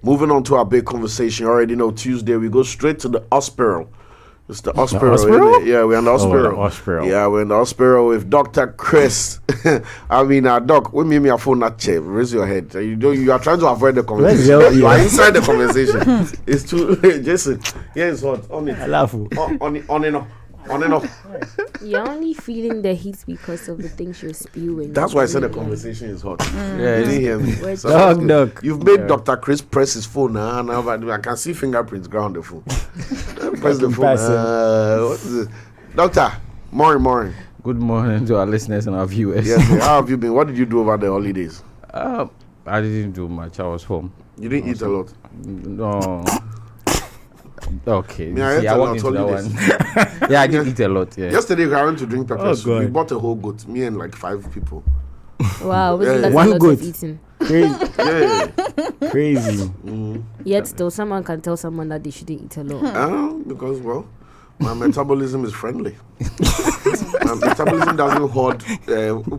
moving on to our big conversation. You already know Tuesday we go straight to the hospital. It's the hospital. Yeah, we're in the hospital. Yeah, we're in the hospital with Dr. Chris. I mean, Doc, we mean me a phone not check. Raise your head. You are trying to avoid the conversation. You are inside the conversation. It's too Jason. Yeah, it's hot. On it. I laugh. On and off. On and off. You're only feeling the heat because of the things you're spewing. That's why I said the conversation is hot. Yeah, you didn't hear me. So, Doc. You've made Dr. Chris press his phone now. I can see fingerprints ground the phone. Press the phone. What is it? Doctor, morning. Good morning to our listeners and our viewers. Yes, how have you been? What did you do over the holidays? I didn't do much. I was home. You didn't eat a lot? No. Okay. I walked into that one. Yeah, I did eat a lot. Yeah. Yesterday, I went to drink pepper soup. We bought a whole goat. Me and like 5 people. Wow, one goat. Eating. Crazy. Crazy. Yet still, someone can tell someone that they shouldn't eat a lot. Because my metabolism is friendly. My metabolism doesn't hoard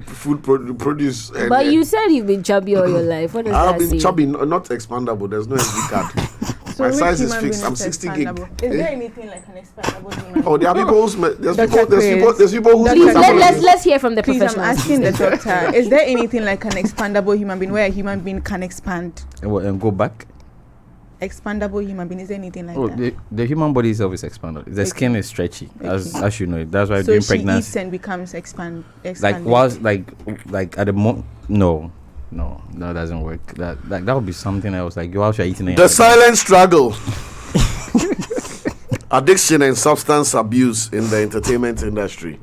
food produce. But you said you've been chubby all your life. What does I've that been say? chubby, not expandable. There's no SD card. So my size is fixed. I'm 60 gig. Is there anything like an expandable human? Oh, there are people who's there's people who Let's hear from the Please, professionals. I'm asking the doctor, is there anything like an expandable human being where a human being can expand? And go back? Expandable human being, is there anything like that? The human body itself is expandable. The skin is stretchy, as you know. That's why so during she pregnancy eats and becomes expanded. Like whilst like at the moment, no, that doesn't work. That would be something else. Like whilst you're eating the silent struggle. Addiction and substance abuse in the entertainment industry.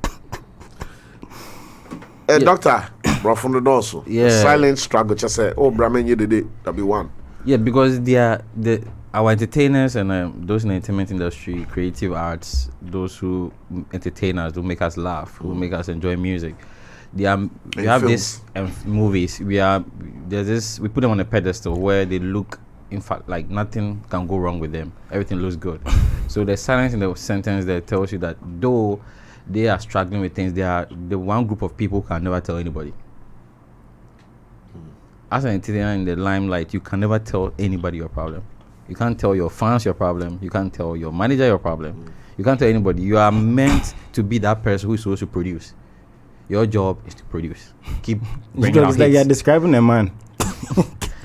Doctor, bro, from the also. Yeah. Silent struggle. Just say, Brahman, you did it. That'll be one. Yeah, because our entertainers and those in the entertainment industry, creative arts, those who entertain us, who make us laugh, who make us enjoy music. We have this movies. We put them on a pedestal where they look, in fact, like nothing can go wrong with them. Everything looks good. So the silence in the sentence that tells you that though they are struggling with things, they are the one group of people who can never tell anybody. As an entertainer in the limelight, you can never tell anybody your problem. You can't tell your fans your problem. You can't tell your manager your problem. You can't tell anybody. You are meant to be that person who is supposed to produce. Your job is to produce. Keep bringing out hits. Like you're describing a man.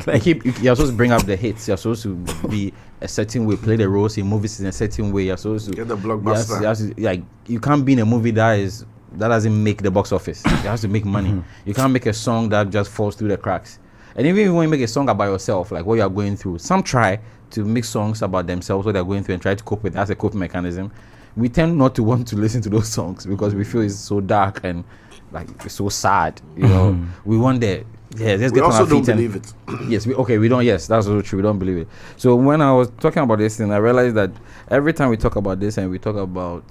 You're supposed to bring up the hits. You're supposed to be a certain way, play the roles in movies in a certain way. You're supposed to get the blockbuster. You can't be in a movie that doesn't make the box office. You have to make money. You can't make a song that just falls through the cracks. And even when you make a song about yourself, like what you are going through, some try to make songs about themselves, what they're going through, and try to cope with it as a coping mechanism. We tend not to want to listen to those songs because we feel it's so dark and like it's so sad. You know, we want the let's get on our feet. We also don't believe it. Yes, we don't. Yes, that's also true. We don't believe it. So when I was talking about this thing, I realized that every time we talk about this and we talk about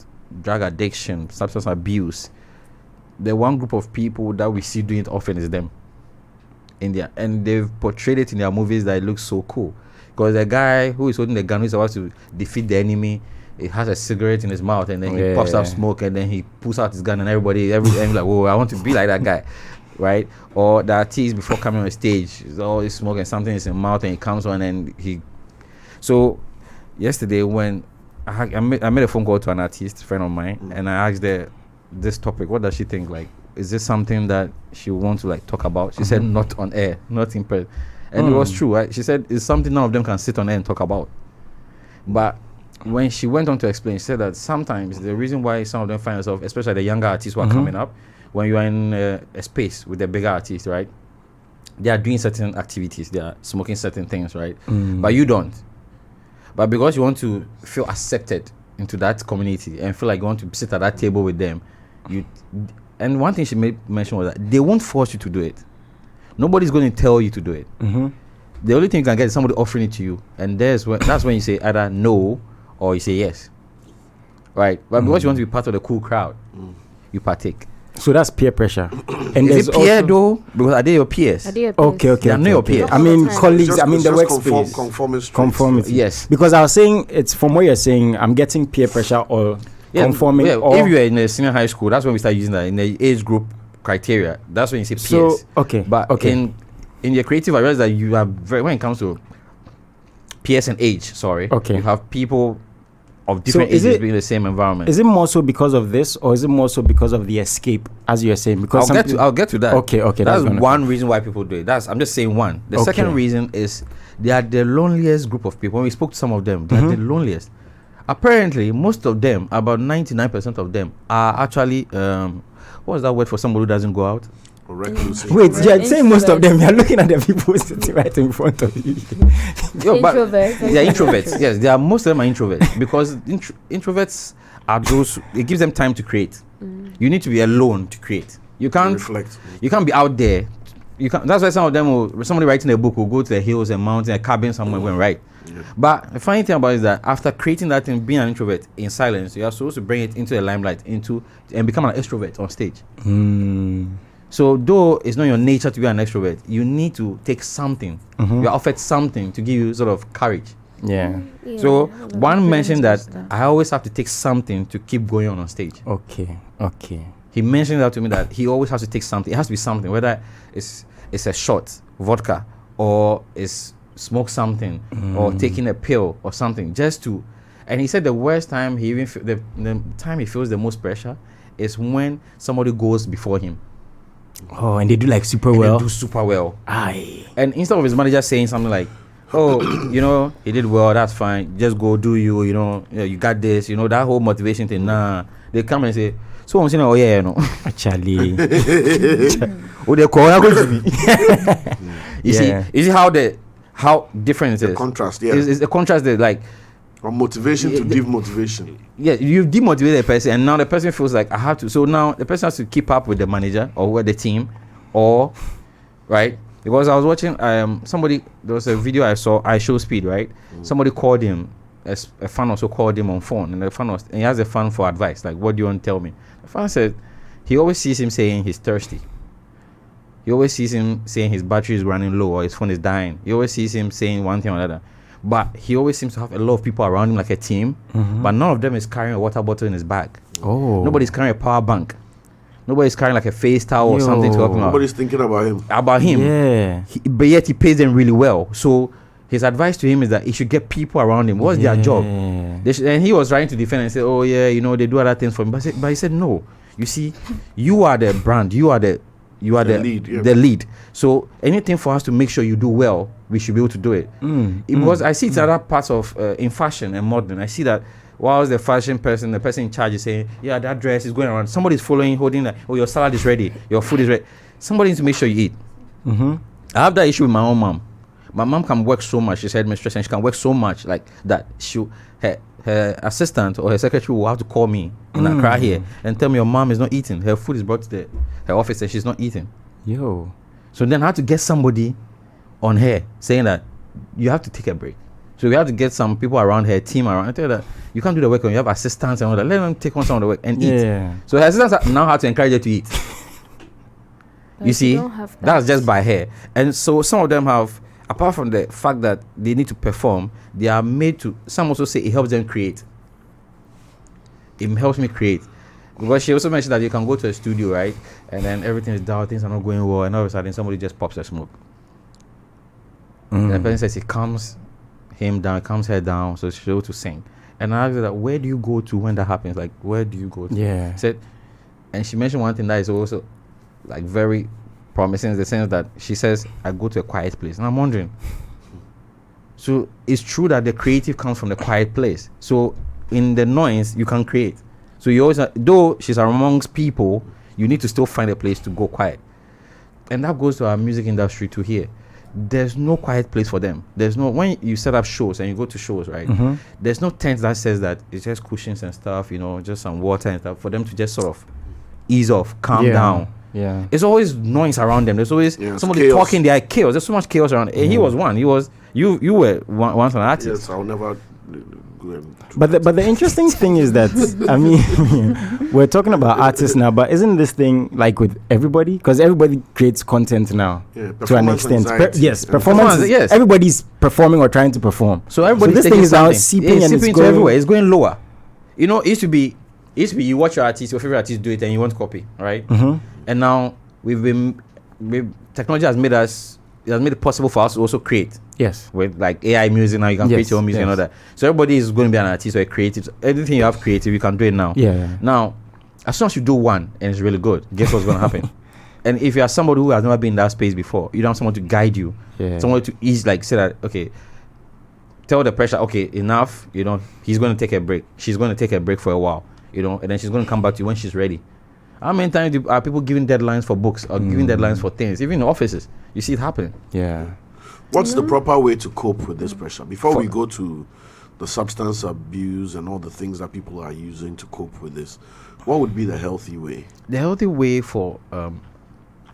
drug addiction, substance abuse, the one group of people that we see doing it often is them. And they've portrayed it in their movies that it looks so cool. Because the guy who is holding the gun, who's about to defeat the enemy, he has a cigarette in his mouth and then he puffs out smoke and then he pulls out his gun and everybody like, whoa, I want to be like that guy, right? Or the artist before coming on stage, he's always smoking something in his mouth and he comes on and he. So yesterday when I made a phone call to an artist friend of mine and I asked her this topic, what does she think? Like, is this something that she wants to like talk about? She said not on air, not in person. And it was true, right? She said it's something none of them can sit on air and talk about. But when she went on to explain, she said that sometimes the reason why some of them find themselves, especially the younger artists who are coming up, when you are in a space with the bigger artists, right? They are doing certain activities, they are smoking certain things, right? But you don't. But because you want to feel accepted into that community and feel like you want to sit at that table with them, and one thing she made mention was that they won't force you to do it. Nobody's going to tell you to do it. The only thing you can get is somebody offering it to you, and that's when you say either no or you say yes, right? But because you want to be part of the cool crowd, you partake. So that's peer pressure. And is it peer though? Because are they your peers? Okay. They are not your peers. I mean colleagues. I mean the workspace. Conformity. Yes. Because I was saying it's from what you're saying. I'm getting peer pressure or conforming. Yeah, or if you're in a senior high school, that's when we start using that in the age group criteria. That's when you say peers. So But in your creative, I realize that you are when it comes to peers and age. Sorry. Okay. You have people of different ages being in the same environment. Is it more so because of this, or is it more so because of the escape, as you are saying? Because I'll get to that. Okay. That's one reason why people do it. I'm just saying one. The second reason is they are the loneliest group of people. When we spoke to some of them, they are the loneliest. Apparently, most of them, about 99% of them, are actually what's that word for somebody who doesn't go out? Recluse. Wait, you're saying most of them. You're looking at the people sitting right in front of you. Introverts. They're introverts. Yes, most of them are introverts because introverts are those. It gives them time to create. You need to be alone to create. You can't reflect. You can't be out there. You can't. That's why some of them somebody writing a book will go to the hills and mountains, a cabin somewhere and write. Yeah. But the funny thing about it is that after creating that thing, being an introvert in silence, you are supposed to bring it into the limelight, and become an extrovert on stage. So though it's not your nature to be an extrovert, you need to take something. You're offered something to give you sort of courage. Yeah. So one mentioned that I always have to take something to keep going on stage. Okay. He mentioned that to me, that he always has to take something. It has to be something, whether it's a shot, vodka, or it's smoke something, or taking a pill or something, just to. And he said the worst time the time he feels the most pressure is when somebody goes before him. Oh, and they do like super well. They do super well. Aye. And instead of his manager saying something like, "Oh, he did well. That's fine. Just go do you. You got this. That whole motivation thing." Nah, they come and say, "So I'm saying, oh yeah, Actually, oh they call You see how different it is. The contrast, yeah. It's the contrast that like. From motivation to demotivation. Yeah, you've demotivated the person, and now the person feels like I have to. So now the person has to keep up with the manager or with the team, right? Because I was watching somebody. There was a video I saw. I Show Speed, right? Somebody called him. A fan also called him on phone, and he has a fan for advice. Like, what do you want to tell me? The fan said he always sees him saying he's thirsty. He always sees him saying his battery is running low or his phone is dying. He always sees him saying one thing or another. But he always seems to have a lot of people around him, like a team. But none of them is carrying a water bottle in his bag. Oh. Nobody's carrying a power bank. Nobody's carrying like a face towel or something to help him out. Nobody's thinking about him. Yeah. But yet he pays them really well. So his advice to him is that he should get people around him. What's their job? And he was trying to defend and say, "Oh yeah, they do other things for him." But he said, "No. You see, you are the brand. You are the lead, the lead. So anything for us to make sure you do well, we should be able to do it." Because I see it's other parts of in fashion and modern. I see that whilst the fashion person, the person in charge is saying, "Yeah, that dress is going around." Somebody's following, holding that. "Oh, your salad is ready. Your food is ready." Somebody needs to make sure you eat. I have that issue with my own mom. My mom can work so much. She's headmistress, and she can work so much like that. Her assistant or her secretary will have to call me in Accra here and tell me your mom is not eating. Her food is brought to her office and she's not eating. So then I have to get somebody on her saying that you have to take a break. So we have to get some people around her, team around. I tell her that you can't do the work and you have assistants and all that. Let them take on some of the work and eat. So her assistants now have to encourage her to eat. You see, that's just by her. And so some of them have, apart from the fact that they need to perform, they are made to, some also say it helps them create. It helps me create. Because she also mentioned that you can go to a studio, right? And then everything is down, things are not going well, and all of a sudden somebody just pops a smoke. The person says it calms her down, so she's able to sing. And I asked her that, where do you go to when that happens? Like, where do you go to? And she mentioned one thing that is also like very promising, in the sense that she says, I go to a quiet place. And I'm wondering, so it's true that the creative comes from the quiet place. So in the noise, you can create. So you always, though she's amongst people, you need to still find a place to go quiet. And that goes to our music industry too here. There's no quiet place for them. There's no, when you set up shows and you go to shows, right? There's no tent that says that it's just cushions and stuff, just some water and stuff for them to just sort of ease off, calm down. It's always noise around them. There's always somebody chaos. Talking. There are chaos. There's so much chaos around. And he was one. You were once an artist. Yes, I'll never. But the interesting thing is that, I mean, we're talking about artists now, but isn't this thing like with everybody? Because everybody creates content now to an extent. Performance. Yes, everybody's performing or trying to perform. So everybody. This thing is now seeping and it's going everywhere. It's going lower. It used to be you watch your favorite artist do it and you want to copy, right? And now technology has made us has made it possible for us to also create. Yes. With like AI music now, you can create your own music and all that. So everybody is going to be an artist or a creative. Anything you have creative, you can do it now. Yeah. Now, as soon as you do one and it's really good, guess what's going to happen? And if you are somebody who has never been in that space before, you don't have someone to guide you. Yeah. Someone to ease, like say that, okay, tell the pressure, okay, enough, you know, he's going to take a break. She's going to take a break for a while, you know, and then she's going to come back to you when she's ready. How many times are people giving deadlines for books or giving deadlines for things? Even in offices, you see it happening. Yeah. What's the proper way to cope with this pressure? Before we go to the substance abuse and all the things that people are using to cope with this, what would be the healthy way? The healthy way for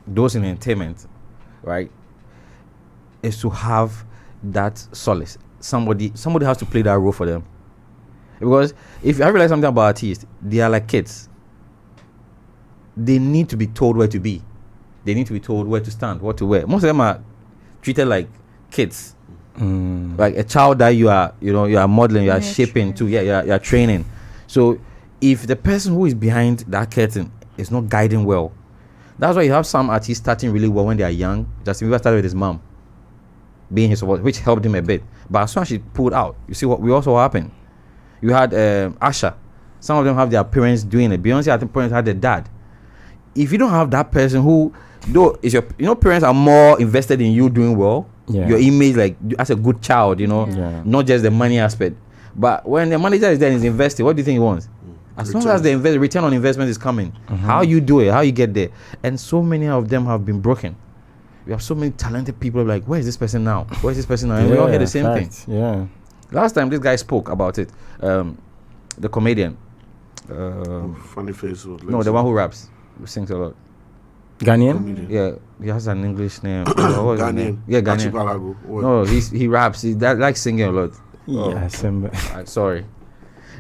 those in entertainment, right, is to have that solace. Somebody has to play that role for them. Because if I realize something about artists, they are like kids. They need to be told where to be. They need to be told where to stand, what to wear. Most of them are treated like kids. Like a child that you are modeling, you are shaping to, you are training. So if the person who is behind that curtain is not guiding well, that's why you have some artists starting really well when they are young. Justin Bieber started with his mom being his support, which helped him a bit. But as soon as she pulled out, you see what happened. You had Asha. Some of them have their parents doing it. Beyonce, I think parents had their dad. If you don't have that person who, though, is your, parents are more invested in you doing well, your image, like as a good child, not just the money aspect. But when the manager is there and is invested, what do you think he wants? As long as the return on investment is coming, how you do it, how you get there. And so many of them have been broken. We have so many talented people like, where is this person now? Where is this person now? And we all hear the same thing. Yeah. Last time this guy spoke about it, the comedian. Funny face. No, the one who raps. Sings a lot. Ghanaian? Yeah, he has an English name. Ghanaian. Yeah, Ghanaian. No, he raps. He likes singing a lot. Yeah, sorry.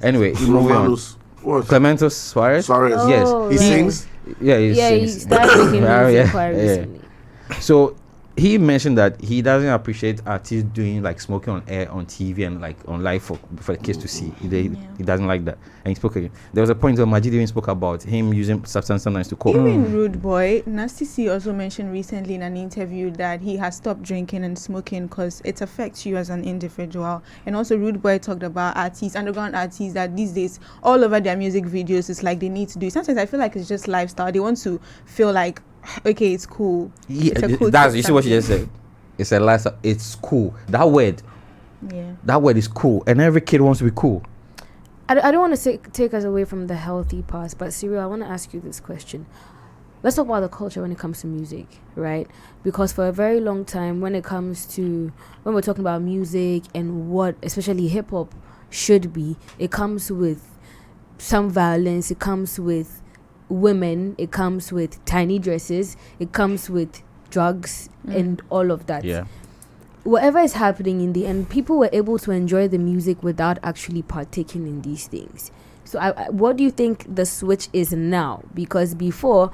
Anyway, moving on. What? Clementos Suarez? Suarez. Yes. He sings? Yeah, he started making music quite recently. So he mentioned that he doesn't appreciate artists doing like smoking on air, on TV, and like on live for the kids to see. He doesn't like that. And he spoke again. There was a point where Majid even spoke about him using substance sometimes to cope. Even Rude Boy, Nasty C also mentioned recently in an interview that he has stopped drinking and smoking because it affects you as an individual. And also Rude Boy talked about artists, underground artists, that these days all over their music videos, it's like they need to do it. Sometimes I feel like it's just lifestyle. They want to feel like, okay, it's cool. Yeah, it's cool, that's, you see what she just said? It's a lifestyle. It's cool. That word is cool. And every kid wants to be cool. I don't want to take us away from the healthy part, but Cyril, I want to ask you this question. Let's talk about the culture when it comes to music, right? Because for a very long time, when we're talking about music and what, especially hip hop, should be, it comes with some violence, it comes with women, it comes with tiny dresses, it comes with drugs and all of that. Yeah. Whatever is happening in the end, people were able to enjoy the music without actually partaking in these things. So what do you think the switch is now? Because before,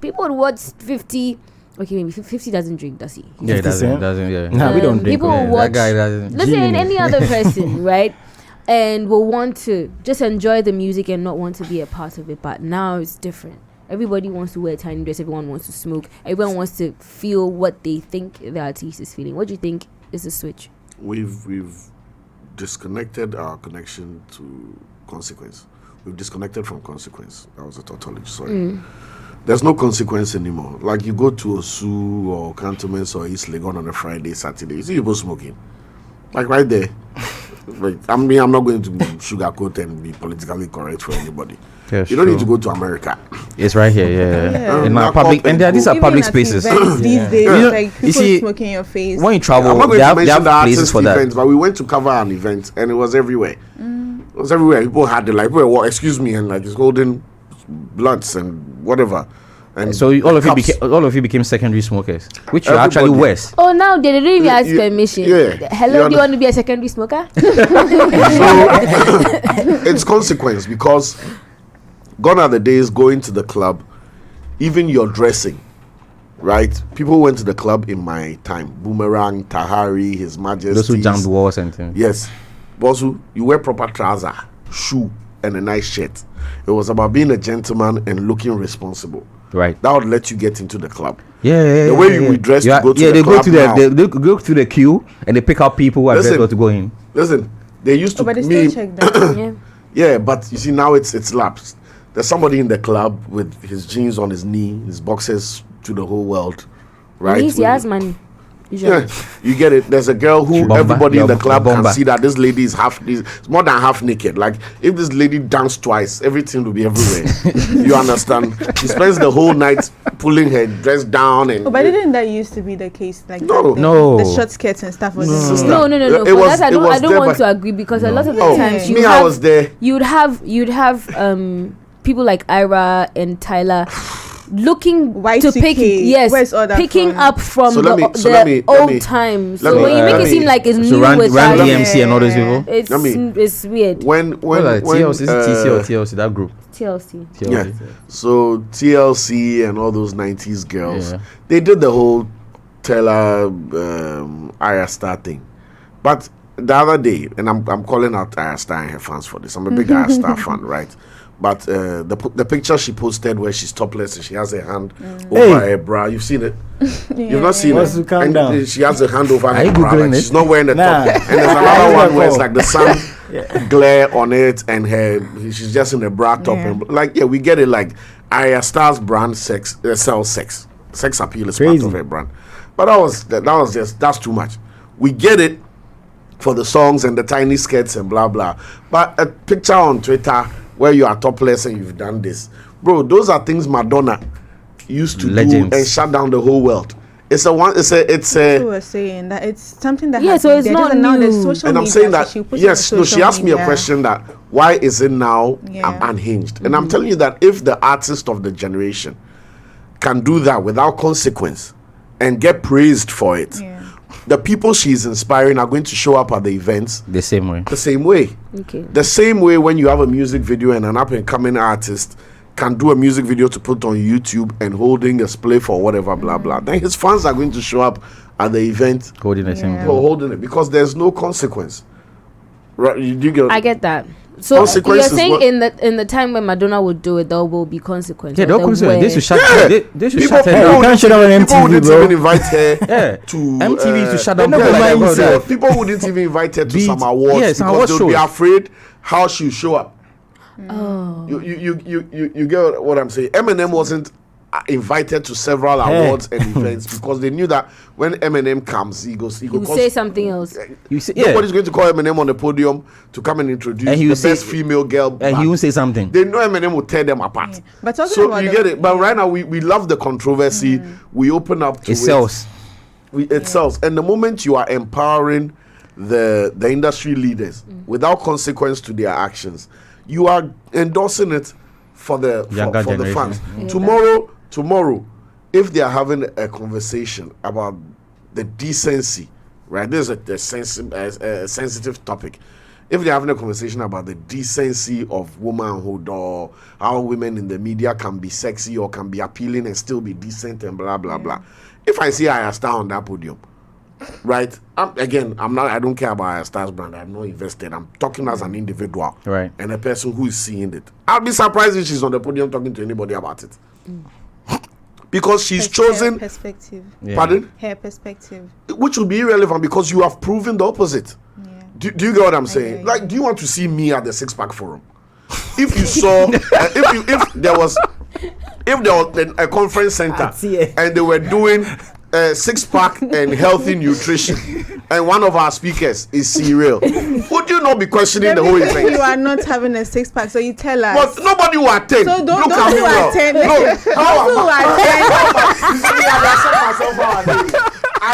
people would watch 50. Okay, maybe 50 doesn't drink, does he? Yeah, he doesn't. Yeah. No, we don't drink. People will watch. That guy doesn't. Let's say any other person, right? And will want to just enjoy the music and not want to be a part of it. But now it's different. Everybody wants to wear a tiny dress. Everyone wants to smoke. Everyone wants to feel what they think the artist is feeling. What do you think is the switch? We've disconnected our connection to consequence. We've disconnected from consequence. That was a tautology. Sorry. There's no consequence anymore. Like you go to Osu or Cantonments or East Legon on a Friday, Saturday, you see people smoking. Like right there. Like, I'm not going to sugarcoat and be politically correct for anybody. Yeah, you don't need to go to America. It's right here, yeah. In our public, and these are public spaces. These days, like people you see, smoking in your face. When you travel, I'm not going they to have mention the places artist for that. events, but we went to cover an event and it was everywhere. It was everywhere. People had the like, well, excuse me, and like it's holding blunts and whatever. And so all of you became secondary smokers, which you're actually worse. Oh, now they didn't even ask permission. Yeah. Hello, do you want to be a secondary smoker? So it's consequence, because gone are the days going to the club, even your dressing, right? People went to the club in my time. Boomerang, Tahari, His Majesty. Those who jumped walls and things. Yes. Bosu, you wear proper trouser, shoe, and a nice shirt. It was about being a gentleman and looking responsible. Right. That would let you get into the club. The way we dress to go to the club they go through the queue and they pick up people who are dressed to go in. Listen, they used to but they still check that. Yeah, but you see now it's lapsed. There's somebody in the club with his jeans on his knee, his boxers to the whole world, right? He has money. Yeah, you get it. There's a girl who everybody in the club can see that this lady is more than half naked. Like if this lady danced twice, everything will be everywhere. You understand? She spends the whole night pulling her dress down and. But didn't that used to be the case? Like no, the short skirts and stuff was no. I don't want to agree because a lot of the times I was there. You'd have people like Ira and Tyler. Looking to pick picking up from the old times. So when you make it seem like it's new with Run DMC and all those people, it's weird. When TLC is TC or TLC that group? TLC. Yeah. So TLC and all those 90s girls, they did the whole Taylor Aya Star thing, but the other day, and I'm calling out Aya Star and her fans for this. I'm a big Aya Star fan, right? But the picture she posted where she's topless and she has a hand over her bra, you've seen it? You've not seen it? And she has a hand over her bra, like she's not wearing a top. And there's another one where it's like the sun glare on it and she's just in a bra top. And we get it. Like Arya Star's brand sells sex. Sex appeal is part of her brand. But that's too much. We get it for the songs and the tiny skirts and blah blah. But a picture on Twitter where you are topless and you've done this, bro, those are things Madonna used to do and shut down the whole world. It's we were saying that it's something that so it's not now there's social and I'm media, saying that she asked me media. a question that why is it now unhinged? And I'm telling you that if the artist of the generation can do that without consequence and get praised for it, the people she's inspiring are going to show up at the events the same way. Okay. The same way when you have a music video and an up-and-coming artist can do a music video to put on YouTube and holding a spliff or whatever, blah, blah. Then his fans are going to show up at the event holding the same thing. Holding it because there's no consequence. Right? I get that. So you're saying in the time when Madonna would do it, there will be consequences. Yeah, there will be consequences. They should shut her down. You can't shut down MTV, people wouldn't even invite her to MTV to shut down. People wouldn't even invite her to some awards because they'll be afraid how she'll show up. Oh, you get what I'm saying? Eminem wasn't invited to several awards and events because they knew that when Eminem comes, he will say something else. Nobody's going to call Eminem on the podium to come and introduce the best female girl. And he will say something. They know Eminem will tear them apart. Yeah. But so you get it. But right now we love the controversy. We open up to it. Sells. It sells. And the moment you are empowering the industry leaders without consequence to their actions, you are endorsing it for the fans. Tomorrow, if they are having a conversation about the decency, right? This is a sensitive topic. If they're having a conversation about the decency of womanhood or how women in the media can be sexy or can be appealing and still be decent and blah blah blah. If I see Aya Star on that podium, right? I don't care about Aya Star's brand. I'm not invested. I'm talking as an individual, right? And a person who is seeing it. I'll be surprised if she's on the podium talking to anybody about it. Because she's chosen her perspective. Pardon? Her perspective. Which will be irrelevant because you have proven the opposite. Yeah. Do you get what I'm saying? Like, do you want to see me at the Six Pack Forum? If you saw, if there was a conference center and they were doing six pack and healthy nutrition, and one of our speakers is cereal, would you not be questioning the whole event? You are not having a six pack, so you tell us. But nobody will attend. So don't Look at me well. attend.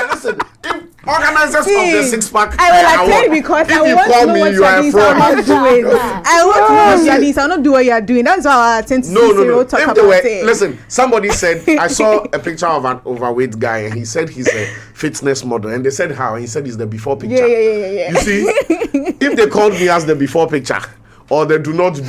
Listen, if organizers of the six pack, I will attend because I want to know what you are doing. I want to know what you are doing. I will not do what you are doing. That's why I attend to No. talk about it. Listen, somebody said, I saw a picture of an overweight guy and he said he's a fitness model. And they said how? And he said he's the before picture. Yeah. You see, if they called me as the before picture, or they do not do,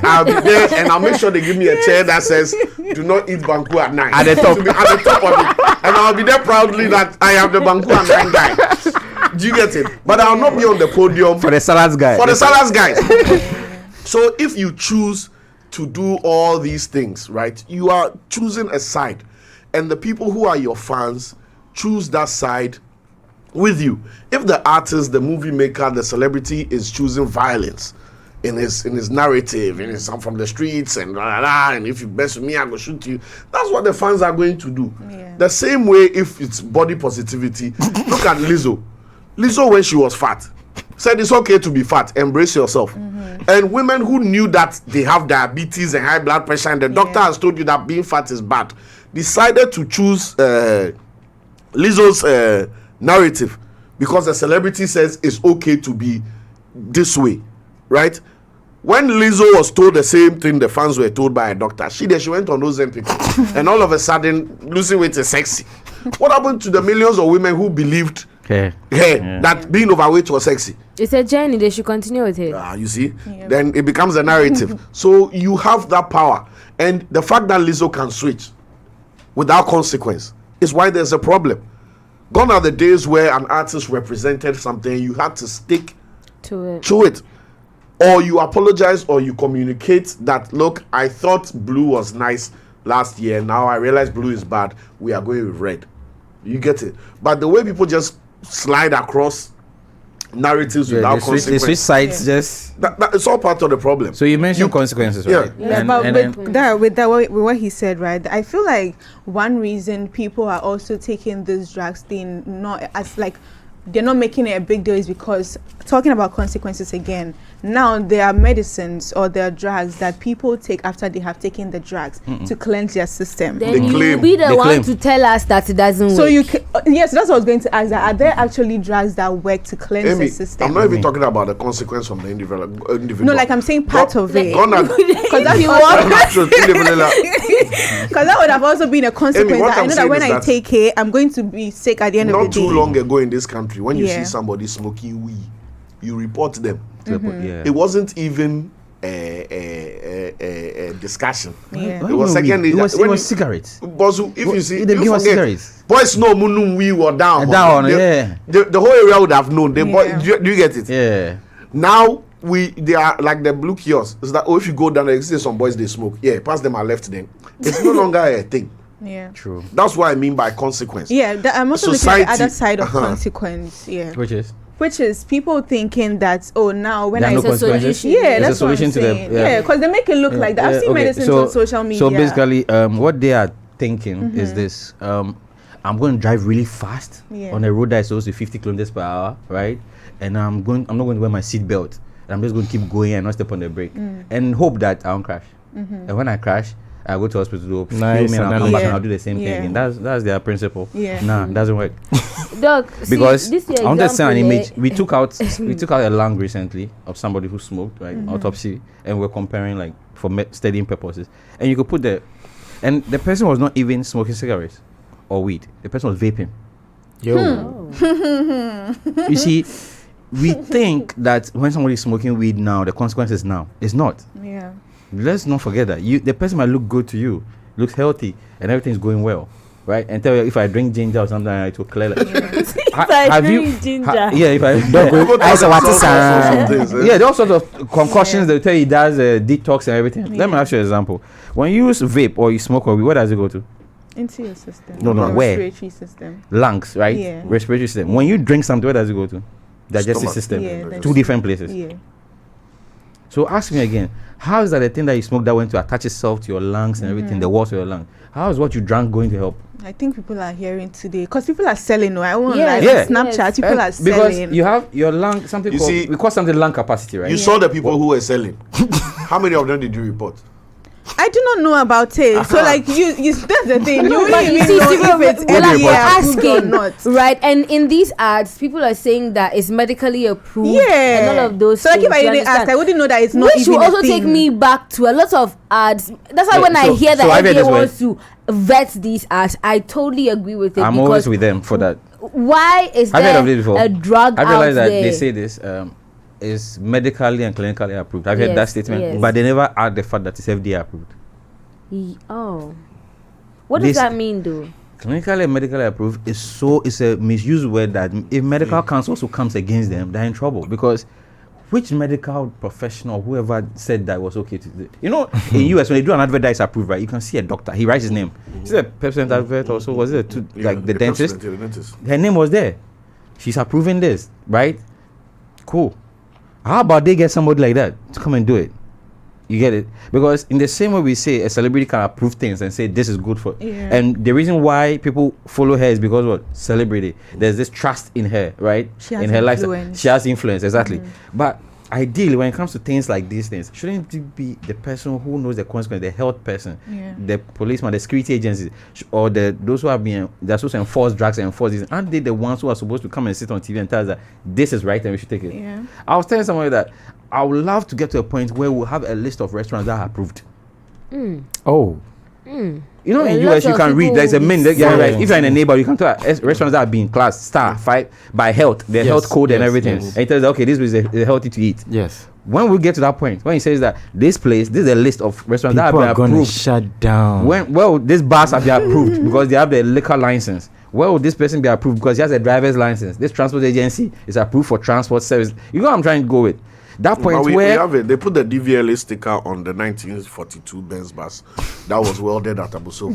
I'll be there and I'll make sure they give me a chair that says do not eat banku at night at the top of it, and I'll be there proudly that I am the banku at night guy. Do you get it? But I'll not be on the podium for the salads guy. guys. So if you choose to do all these things, right, you are choosing a side. And the people who are your fans choose that side with you. If the artist, the movie maker, the celebrity is choosing violence in his narrative, in his "I'm from the streets" and blah, blah, blah, and if you mess with me, I'm gonna shoot you. That's what the fans are going to do. Yeah. The same way if it's body positivity. Look at Lizzo. Lizzo, when she was fat, said it's okay to be fat, embrace yourself. And women who knew that they have diabetes and high blood pressure, and the doctor has told you that being fat is bad, decided to choose Lizzo's narrative because the celebrity says it's okay to be this way, right? When Lizzo was told the same thing the fans were told by a doctor, she went on Ozempic and all of a sudden losing weight is sexy. What happened to the millions of women who believed that being overweight was sexy? It's a journey. They should continue with it. You see? Then it becomes a narrative. So you have that power. And the fact that Lizzo can switch without consequence is why there's a problem. Gone are the days where an artist represented something, you had to stick to it. Or you apologize or you communicate that, look, I thought blue was nice last year. Now I realize blue is bad. We are going with red. You get it? But the way people just slide across narratives without consequences. They switch sides just... it's all part of the problem. So you mentioned consequences, right? With what he said, right? I feel like one reason people are also taking this drugs thing not as like... they're not making it a big deal is because talking about consequences again, now there are medicines or there are drugs that people take after they have taken the drugs to cleanse their system. Then you'll be the one to tell us that it doesn't work. So yes, that's what I was going to ask. That are there actually drugs that work to cleanse the system? I'm not even talking about the consequence from the individual. No, like I'm saying part of it. Because that would have also been a consequence. That I know that when I take it, I'm going to be sick at the end of the day. Not too long ago in this country, when you see somebody smoking weed, you report them. It wasn't even a discussion. Yeah. It was second. It was cigarettes. But if you see, you forget, cigarettes. Boys know munum we were down. The whole area would have known. Do you get it? Yeah. Now they are like the blue kiosks. It's that if you go down, there see some boys they smoke. Yeah, past them are left then. It's no longer a thing. Yeah, true. That's what I mean by consequence. Yeah, I'm also looking at the other side of consequence. Yeah, which is people thinking that now when I say solution, that's a solution to them. Yeah, because they make it look like that. I've seen medicines on social media. So basically, what they are thinking is this: I'm going to drive really fast on a road that is supposed to be 50 kilometers per hour, right? And I'm not going to wear my seat belt. And I'm just going to keep going and not step on the brake and hope that I don't crash. And when I crash, I go to hospital to I'll come back and I'll do the same thing. And that's their principle. Nah, it doesn't work. Doc, because I want to send an image. We took out a lung recently of somebody who smoked, right? Autopsy, and we're comparing like for studying purposes. And you could put and the person was not even smoking cigarettes or weed. The person was vaping. You see, we think that when somebody is smoking weed now, the consequence is now. It's not. Yeah. Let's not forget that the person might look good to you, looks healthy, and everything's going well, right? And tell you if I drink ginger or something, it will clear. If I drink ginger, if I there are all sorts of concoctions that tell you it does detox and everything. Let me ask you an example. When you use vape or you smoke or where does it go to? Into your system. No, where? Respiratory system. Lungs, right? Yeah. Respiratory system. When you drink something, where does it go to? Digestive system. Yeah, two different places. Yeah. So ask me again, how is that the thing that you smoke that went to attach itself to your lungs and everything, the walls of your lungs? How is what you drank going to help? I think people are hearing today because people are selling. I won't Snapchat. People are selling because you have your lung. Something we call something lung capacity, right? You saw the people who were selling. How many of them did you report? I do not know about it. So like you that's the thing. You but really you see, know if it's asking or not. Right? And in these ads, people are saying that it's medically approved. Yeah. And all of those so things. Like if I didn't ask, I wouldn't know that it's not Which even will also a thing. take me back to a lot of ads. That's why when I hear that FDA wants to vet these ads, I totally agree with it. I'm always with them for that. Why is there a drug I realized out that there? they say this is medically and clinically approved. I've heard that statement, but they never add the fact that it's FDA approved. What does that mean, though? Clinically and medically approved is a misused word that if medical counsel also comes against them, they're in trouble because which medical professional, whoever said that was okay to do? You know, in US when they do an advert that is approved, right? You can see a doctor. He writes his name. Is it a Pepsodent advert also? Was it the dentist? The dentist? Her name was there. She's approving this, right? Cool. How about they get somebody like that to come and do it? You get it? Because in the same way we say a celebrity can approve things and say this is good for, and the reason why people follow her is because what? Celebrity. There's this trust in her, right? In her lifestyle. She has influence, exactly. But ideally, when it comes to things like these things, shouldn't it be the person who knows the consequence, the health person, the policeman, the security agencies, or those who have been they're supposed to enforce drugs and enforce these? Aren't they the ones who are supposed to come and sit on TV and tell us that this is right and we should take it? Yeah. I was telling somebody that I would love to get to a point where we'll have a list of restaurants that are approved. Oh. You know, in US you can read. There's a right. If you're in a neighborhood, you can tell restaurants that are being classed star 5 by health, their health code and everything. And it tells okay, this is healthy to eat. Yes. When we get to that point, when he says that this is a list of restaurants people that have been approved, shut down. These bars have been approved because they have the liquor license. Where will this person be approved because he has a driver's license? This transport agency is approved for transport service. You know what I'm trying to go with? That point we have it. They put the DVLA sticker on the 1942 Benz bus that was welded at Abuso,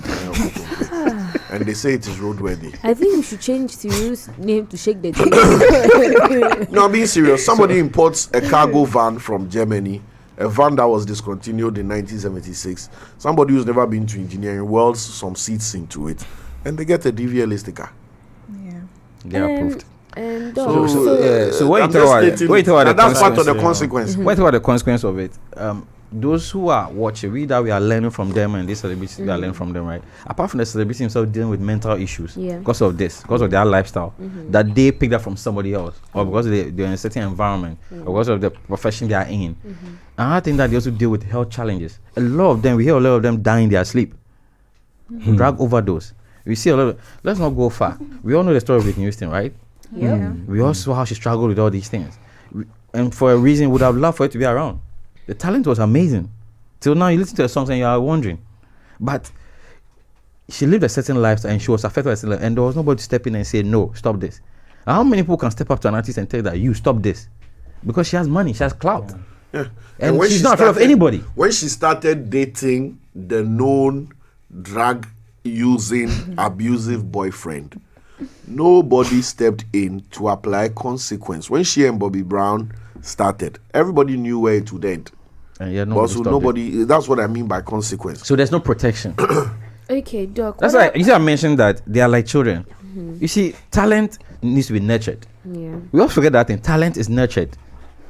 and they say it is roadworthy. I think we should change Cyril's name to Shake the Tape. No, I'm being serious. Somebody imports a cargo van from Germany, a van that was discontinued in 1976. Somebody who's never been to engineering welds some seats into it, and they get a DVLA sticker. Yeah, they're approved. And so what you talk about that's part of the consequence. What about the consequence of it? Those who are watching, we are learning from them, and these celebrities we are learning from them, right? Apart from the celebrity himself dealing with mental issues because of their lifestyle that they picked up from somebody else, or because they're in a certain environment, or because of the profession they are in. And I think that they also deal with health challenges. We hear a lot of them dying in their sleep, drug overdose. We see a lot of. Let's not go far. We all know the story of Whitney Houston, right? Yeah. We all saw how she struggled with all these things, and for a reason would have loved for it to be around. The talent was amazing. Till now you listen to the songs and you are wondering, but she lived a certain lifestyle and she was affected by a certain life, and there was nobody to step in and say no, stop this. And how many people can step up to an artist and tell that you stop this? Because she has money, she has clout. And she's not afraid of anybody. When she started dating the known drug using abusive boyfriend, nobody stepped in to apply consequence. When she and Bobby Brown started, everybody knew where it would end. And nobody that's what I mean by consequence. So there's no protection. Okay, Doc. That's why I mentioned that they are like children. You see, talent needs to be nurtured. Yeah. We all forget that thing. Talent is nurtured,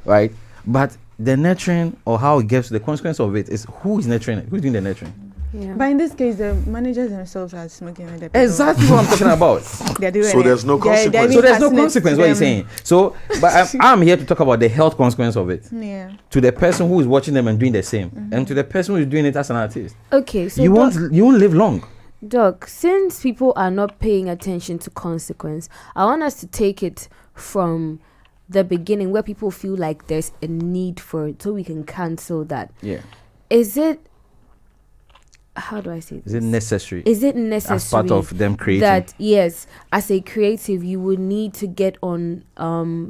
right? But the nurturing, or how it gets to the consequence of it, is who is nurturing it, who's doing the nurturing. Yeah. But in this case, the managers themselves are smoking with the people. Exactly what I'm talking about. So there's no consequence. So there's no consequence. What you're saying. So, but I'm here to talk about the health consequence of it. Yeah. To the person who is watching them and doing the same, and to the person who is doing it as an artist. Okay, so you won't live long. Doc, since people are not paying attention to consequence, I want us to take it from the beginning where people feel like there's a need for it, so we can cancel that. Yeah. Is it? How do I say this? Is it necessary? Is it necessary as part of them creating? That yes, as a creative, you would need to get on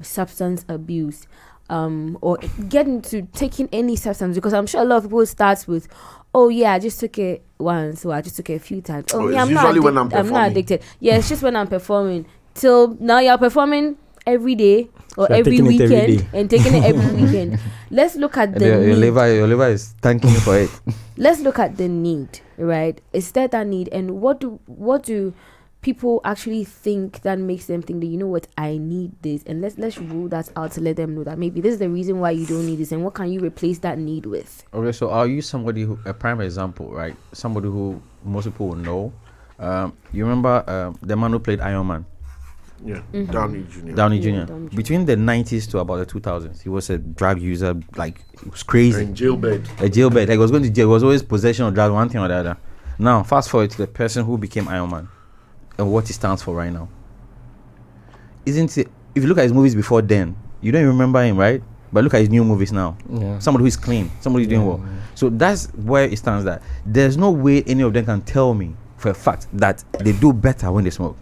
substance abuse, or get into taking any substance, because I'm sure a lot of people starts with, oh yeah, I just took it once, or I just took it a few times. Oh yeah, I'm not addicted. Yeah, it's just when I'm performing. Till now, you're performing every day or every weekend and taking it every weekend. Let's look at the your liver is thanking you for it. Let's look at the need, right? Is there that need, and what do people actually think that makes them think that, you know what, I need this, and let's rule that out to let them know that maybe this is the reason why you don't need this, and what can you replace that need with? Okay, so I'll use somebody who, a prime example, right? Somebody who most people will know. You remember the man who played Iron Man? Yeah, Downey Jr. Downey Jr. Between the 90s to about the 2000s, he was a drug user, like, it was crazy. And jailbird. A jailbird. Like, he was going to jail. He was always possession of drugs, one thing or the other. Now, fast forward to the person who became Iron Man and what he stands for right now. Isn't it? If you look at his movies before then, you don't even remember him, right? But look at his new movies now. Yeah. Somebody who is clean, somebody who's doing well. So that's where it stands. That there's no way any of them can tell me for a fact that they do better when they smoke.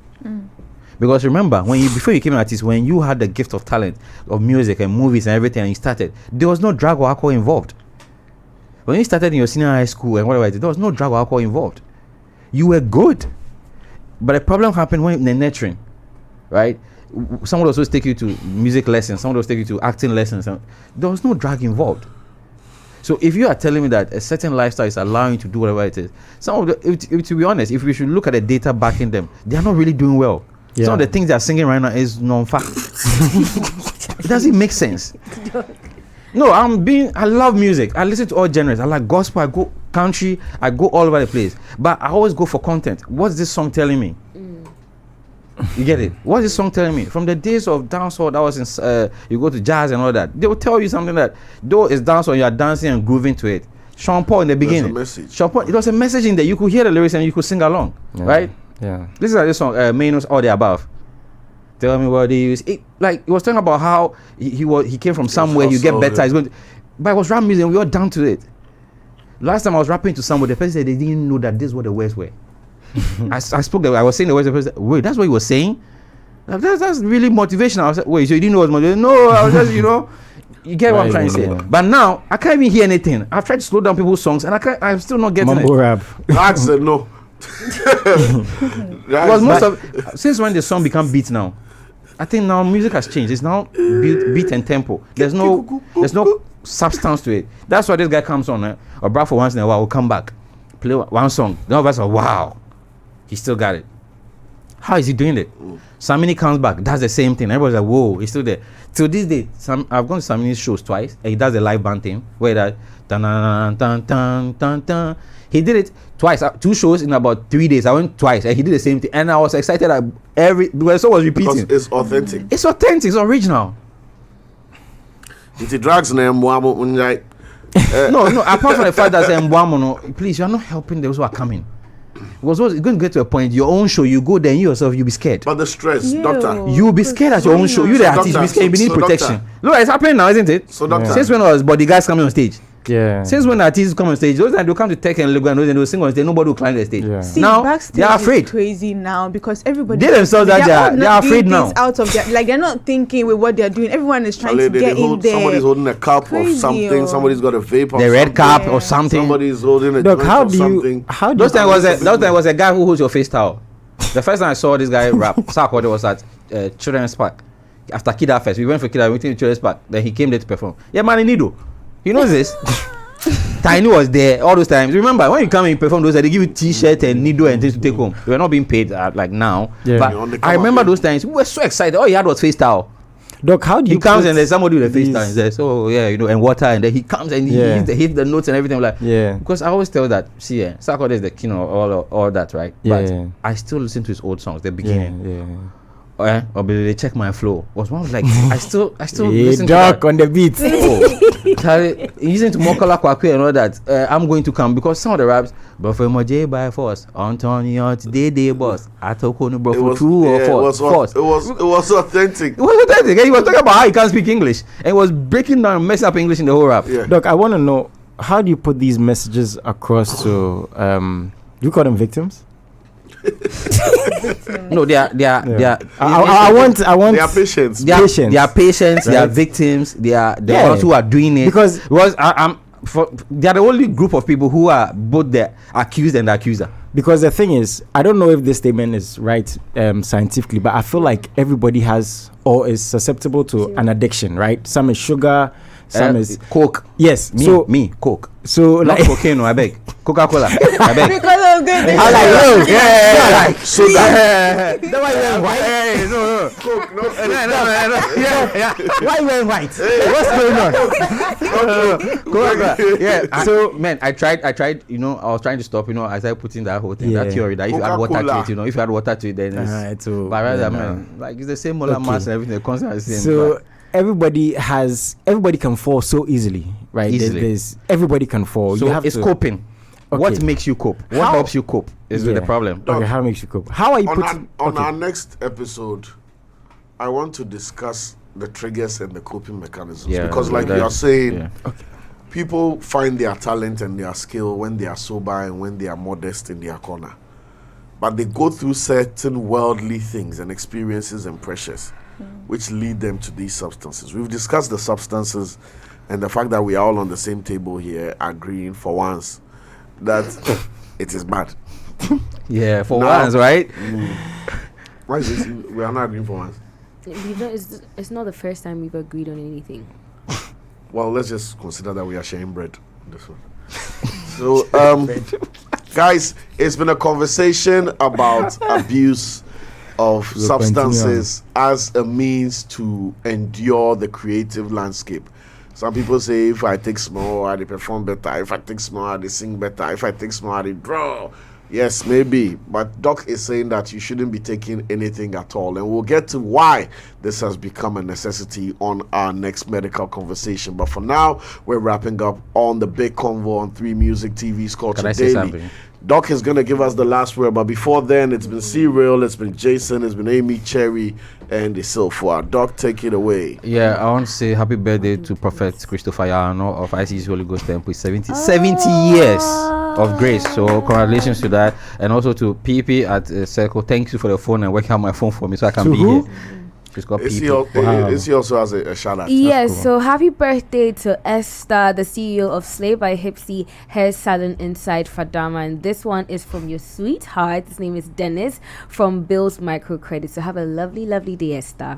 Because remember, before you became an artist, when you had the gift of talent of music and movies and everything, and you started, there was no drug or alcohol involved. When you started in your senior high school and whatever, there was no drug or alcohol involved. You were good, but the problem happened when the nurturing, right? Someone was supposed to take you to music lessons, someone was taking you to acting lessons, and there was no drug involved. So if you are telling me that a certain lifestyle is allowing you to do whatever it is, some of to be honest, if we should look at the data backing them, they are not really doing well. Yeah. Some of the things they are singing right now is non-fact. It doesn't make sense. No, I love music. I listen to all genres. I like gospel, I go country, I go all over the place. But I always go for content. What's this song telling me? You get it? What's this song telling me? From the days of dancehall, that was in you go to jazz and all that, they will tell you something that though it's dancehall, you are dancing and grooving to it. Sean Paul in the beginning. Sean Paul, it was a message in there. You could hear the lyrics and you could sing along, right? Yeah. This is like this song, Manos All the Above. Tell me what they use. It was talking about how he came from somewhere. You get better. But it was rap music and we all down to it. Last time I was rapping to somebody, the person said they didn't know that this is what the words were. I was saying the words. The person said, wait, that's what you were saying? That's really motivational. I was like, wait, so you didn't know what motivation? No, I was just, you get what I'm trying to say. But now I can't even hear anything. I've tried to slow down people's songs and I'm still not getting Mumble rap. I said no. Since when the song become beat now, I think now music has changed. It's now beat and tempo. There's no substance to it. That's why this guy comes on or Brad for once in a while will come back, play one song. Then all of us are wow, he still got it. How is he doing it? Samini comes back, does the same thing. Everybody's like, whoa, he's still there. Till this day, I've gone to Samini's shows twice, and he does a live band thing where that dun dun dun dun dun. He did it twice, 2 shows in about 3 days. I went twice, and he did the same thing, and I was excited that because so was repeating. Because it's authentic. It's authentic. It's original. It's a drugs name. No. Apart from the fact that please, you are not helping those who are coming. Because it's going to get to a point. Your own show, you go there, and you yourself, you be scared. But the stress, doctor. You will be scared at your own show. You the artist, you be scared. You need protection. Doctor. Look, it's happening now, isn't it? So doctor. Since when was bodyguards coming on stage? Yeah. Since when artists come on stage, those times they'll come to Tech and Lego and those and they'll sing on stage, nobody will climb the stage. Yeah. See, now they are afraid. Is crazy now because everybody they themselves they are afraid now. Out of their, like they're not thinking with what they're doing. Everyone is trying to get in there. Somebody's holding a cup of something. Somebody's got a vape of the red cup or something. Somebody's holding a drink of something. Those time was a guy who holds your face towel. The first time I saw this guy rap, Sarkodie was at Children's Park. After Kida Fest, we went for Kida, we went to Children's Park. Then he came there to perform. Yeah, man, Nido. He knows this. Tiny was there all those times. Remember when you come and you perform those, they give you T-shirt and needle and things to take home. We were not being paid like now. Yeah. But I remember those times. We were so excited. All he had was face towel. Doc, how do you? He comes and there's somebody with a face towel and says, "Oh yeah, and water." And then he comes and he hits the notes and everything. Like, because I always tell that, see, Sarkodie is the king of all that, right? But I still listen to his old songs, the beginning. Or they check my flow. Was one like I still listen to that. On the beat. Using to Mokola Kwakwe and all that. I'm going to come because some of the raps, but for Moje by force, Antonio today boss. Atoko bro for true or force. It was authentic. It was authentic. He was talking about how he can't speak English and he was breaking down and messing up English in the whole rap. Yeah. Doc, I want to know, how do you put these messages across to do you call them victims? No, they are. I want. They are patients. They are patients. Right? They are victims. They are the ones who are doing it. Because they are the only group of people who are both the accused and the accuser. Because the thing is, I don't know if this statement is right scientifically, but I feel like everybody has or is susceptible to an addiction, right? Some is sugar, some is coke. Yes, me coke. So not like cocaine, I beg. Coca-Cola, I beg. Because of good. I like soda. That's why you white. No. Coke, no. Why you wearing white? What's going on? Yeah. So man, I tried. I was trying to stop. I started putting that whole thing, that theory that if you add water to it, if you add water to it, then it's. But rather, man, like it's the same molar mass and everything. The concept is the same. So everybody can fall so easily, right? Easily. Everybody can fall. So it's coping. Okay. What makes you cope? What helps you cope is the problem. Okay, how makes you cope? How are you putting... On our next episode, I want to discuss the triggers and the coping mechanisms. Because like you are saying, people find their talent and their skill when they are sober and when they are modest in their corner. but they go through certain worldly things and experiences and pressures, which lead them to these substances. We've discussed the substances and the fact that we are all on the same table here, agreeing for once that it is bad. Yeah, for once, right? Why is this? We are not agreeing for once. It's not the first time we've agreed on anything. Well, let's just consider that we are sharing bread. This one. So, guys, it's been a conversation about abuse of substances as a means to endure the creative landscape. Some people say, if I take small, I perform better. If I take small, I sing better. If I take small, I draw. Yes, maybe. But Doc is saying that you shouldn't be taking anything at all. And we'll get to why this has become a necessity on our next medical conversation. But for now, we're wrapping up on the big convo on 3 Music TV's Culture Daily. Doc is going to give us the last word. But before then, it's been Cyril, it's been Jason, it's been Amy, Cherry, and Isilfua. Doc, take it away. Yeah, I want to say happy birthday to Prophet Christopher Yano of IC's Holy Ghost Temple. 70 years of grace. So congratulations to that. And also to PP at Circle. Thank you for the phone and working out my phone for me so I can be here. Is he also has a shout out? Yes, cool. So happy birthday to Esther, the CEO of Slay by Hipsy Hair Salon inside Fadama. And this one is from your sweetheart. His name is Dennis from Bill's Microcredit. So have a lovely, lovely day, Esther.